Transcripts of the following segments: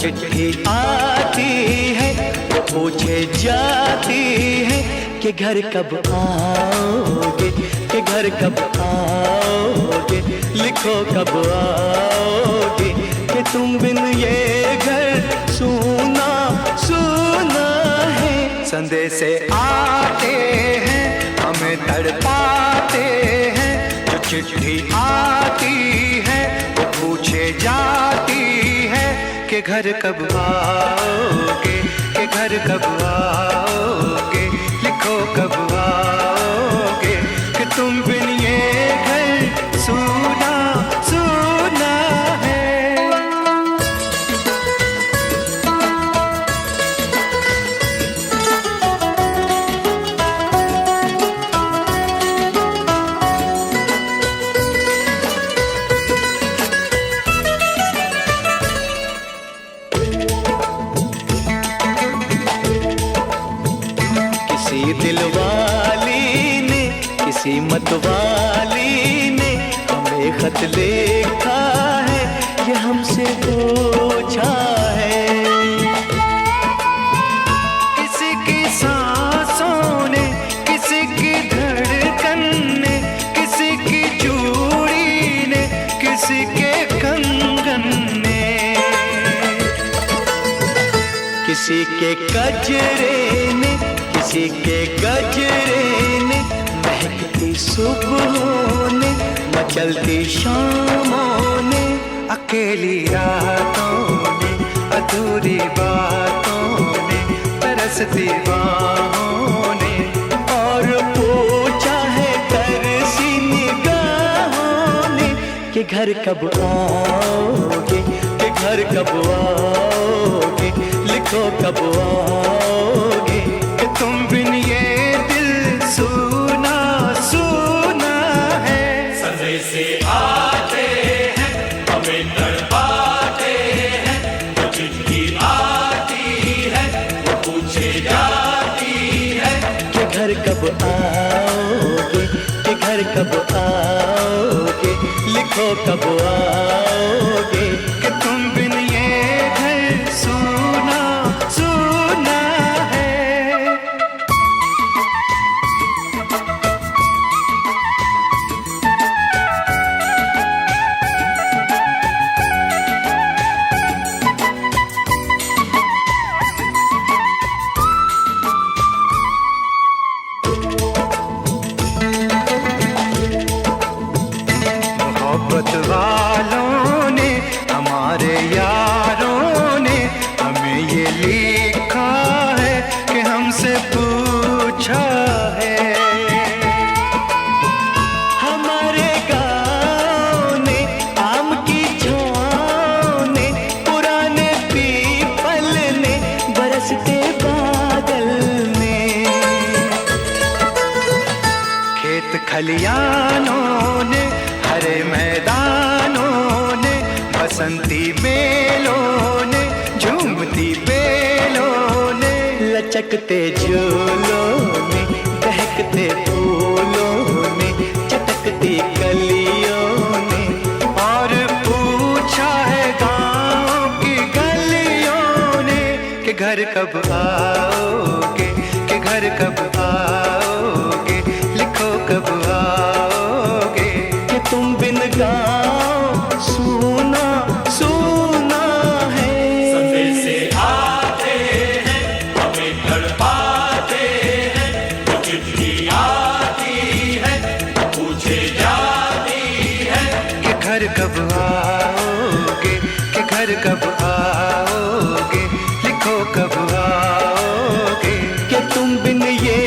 चिट्ठी आती है वो पूछे जाती है कि घर कब आओगे, कि घर कब आओगे, लिखो कब आओगे, कि तुम बिन ये घर सूना सूना है। संदेश आते हैं हमें तड़पाते हैं, जो चिट्ठी आती है वो पूछे जाती है कि घर कब आओगे, कि घर कब आओगे, लिखो कब आओगे, कि तुम बिन ये घर सूना सूना है। किसी दिलवाली ने, किसी मतवाली ने हमें खत लिखा है, ये हमसे पूछा है। किसी की सांसों ने, किसी की धड़कन ने, किसी की चूड़ी ने, किसी के कंगन ने, किसी के कजरे ने, किसी के गजरे ने, महकती सुबहों ने, मचलती शामों ने, अकेली रातों ने, अधूरी बातों ने, तरसती बाहों ने, और पूछा है तरसी निगाहों ने कि घर कब आओगे, कि घर कब आओगे, लिखो कब आओगे, कि तुम बिन ये दिल सूना सूना है। संदेश आते हैं हमें तड़पाते हैं, जो चिट्ठी आती है वो पूछे जाती है कि घर कब आओगे, कि घर कब आओगे, लिखो कब आओगे, कि तुम बिन ये घर सूना सूना है। मोहब्बत वालों ने, हमारे यारों ने हमें ये लिखा है कि हमसे पूछा है। हमारे गाँव ने, आम की छाँव ने, पुराने पीपल ने, बरसते बादल ने, खेत खलियानों ने, हरे मैदानों ने, बसंती बेलों ने, झूमती बेलों ने, लचकते झूलों ने, बहकते फूलों ने, चटकती कलियों ने, और पूछा है गाँव की गलियों ने कि घर कब आओगे, कि घर कब आओगे, लिखो कब आओगे, कि तुम बिन गाँव सूना सूना है। संदेश आते हैं हमें तड़पाते हैं, जो चिट्ठी आती है वो पूछे जाती है कि घर कब आओगे, कि घर कब आओगे, लिखो कब आओगे, कि तुम बिन ये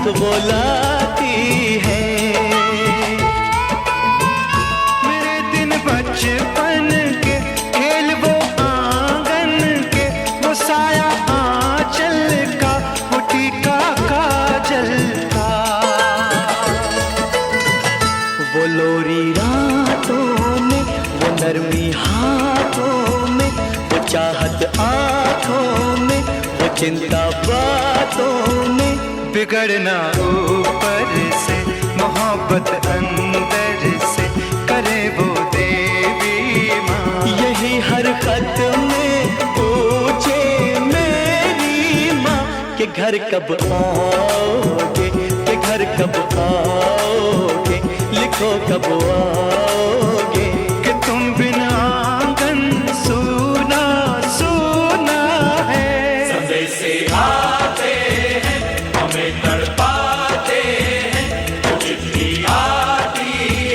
साथ वो लाती है। मेरे दिन बचपन के खेल वो आंगन के, वो साया आंचल का, वो टीका काजल का, वो लोरी रातों में, वो नरमी हाथों में, वो चाहत आंखों में, वो चिंता बातों में। बिगड़ना ऊपर से, मोहब्बत अंदर से, करे वो देवी माँ। यही हर खत में पूछे मेरी माँ कि घर कब आओगे, कि घर कब आओगे, लिखो कब आओगे। कि तुम बिना आंगन सूना सूना है। संदेशे आते हैं हमें तड़पाते हैं, वो चिट्ठी आती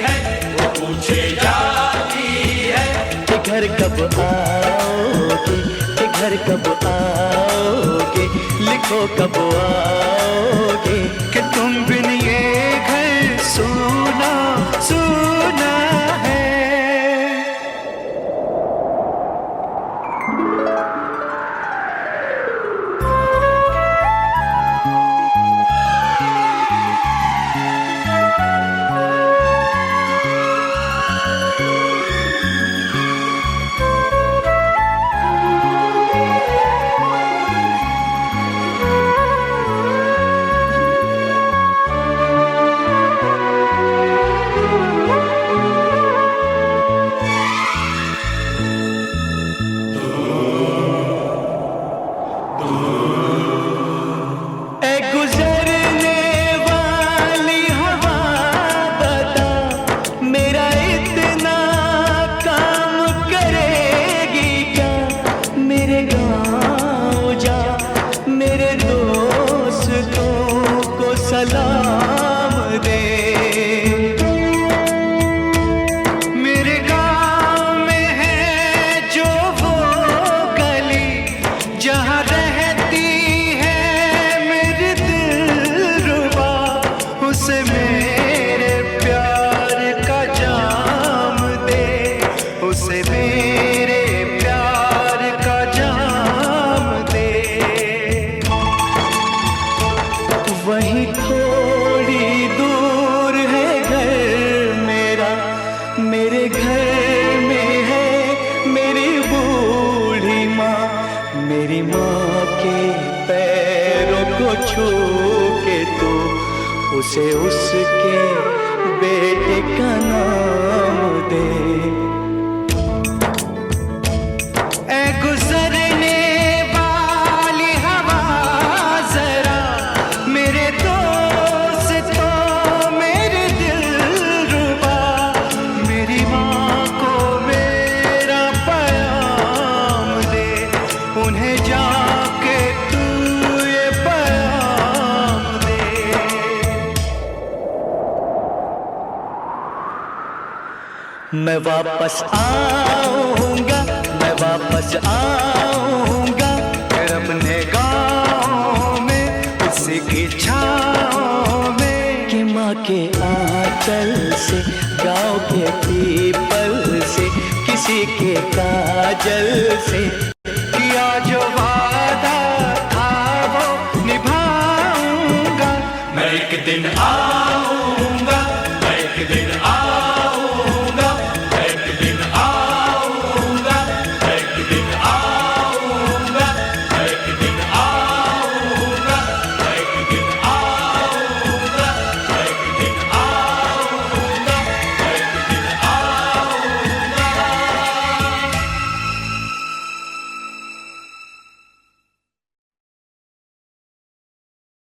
है वो पूछे जाती है। कि घर कब आओगे, कि घर कब आओगे, लिखो कब आओगे। कि तुम बिन ये घर सूना सूना है। सलाम दे। मेरे गाँव में है जो वो गली, जहाँ रहती है मेरी दिलरुबा, उसे मेरे प्यार का जाम दे, उसे मेरे प्यार का जाम दे। वहीं थोड़ी दूर है घर मेरा, मेरे घर में है मेरी बूढ़ी माँ। मेरी माँ के पैरों को छू के तू उसे उसके बेटे का नाम दे। ऐ गुजरने वाली हवा जरा, मेरे दोस्तों मेरे दिलरुबा, मेरी माँ को मेरा पैगाम दे, उन्हें जाके तू ये पैगाम दे। मैं वापस आऊंगा, मैं वापस आऊंगा, फिर अपने गाँव में उसी की छाँव में। कि माँ के आंचल से, गाँव के पीपल से, किसी के काजल से किया जो